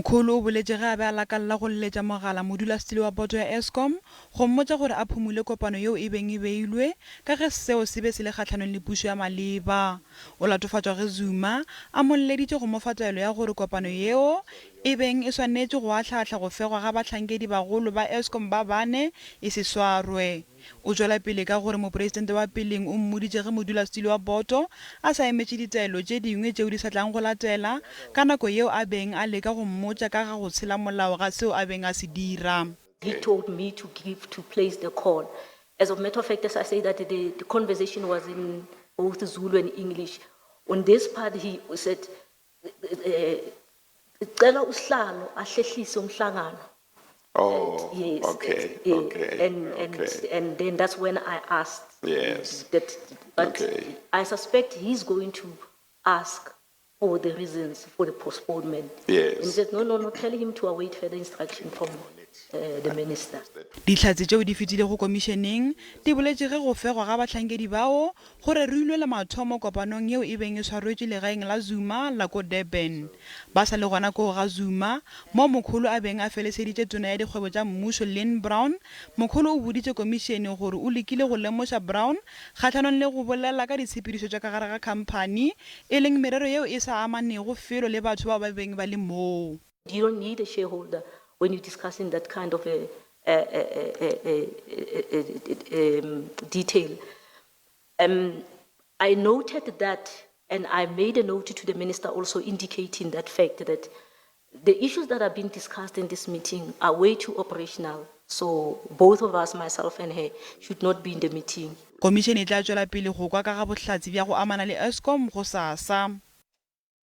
Mokholo o boletse ge a be a lakalla go leletša mogala modulasetilo wa boto ya Eskom go mmotša gore a phumule kopano yeo e beng e beilwe ka ge seo se be se le kgatlhanong le pušo ya maleba. O latofatšwa ge Zuma a molleditše go mofa taelo ya gore kopano yeo e beng e swanetše go ahlaahlwa go fegwa ga bahlankedi bagolo ba Eskom ba bane e se swarwe. O tšwela pele ka gore mopresidente wa peleng o mmoditše ge modulasetilo wa boto a sa emetše ditaelo tše dingwe tšeo di sa tlang go latela ka nako yeo a beng a leka go mmotša ka ga go tshela molao ga seo a beng a se dira. He told me to place the call. As a matter of fact, as I say that the conversation was in both Zulu and English. On this part, he said, "Cela usihlalo ahlehlise umhlangano." Oh, Yes. okay, yeah, okay, and then that's when I asked. Yes. That, but Okay. I suspect he's going to ask for the reasons for the postponement. Yes. And he said, no, tell him to await further instruction from the minister. Dihlatse tšeo di fetile go komišeneng di boletše ge go fegwa ga bahlankedi bao gore re ilwe le mathomo kopanong yeo e beng e swarwetše legaeng la Zuma la ko Durban. Ba sa le gona koo ga Zuma mo Mokholo a beng a feleseditše tona ya dikgwebo tša mmušo Lynn Brown. Mokholo o boditše komišene gore o lekile go lemoša Brown kgatlhanong le go bolela ka ditshepedišo tša ka gare ga khamphani e leng merero yeo e sa amanego felo le batho bao ba beng ba le moo. You don't need a shareholder when you're discussing that kind of detail. I noted that, and I made a note to the minister also indicating that fact that the issues that are being discussed in this meeting are way too operational. So both of us, myself and her, should not be in the meeting. Komišene e tla tšwela pele go kwa ka ga bohlatsi bja go amana le Eskom go sasa.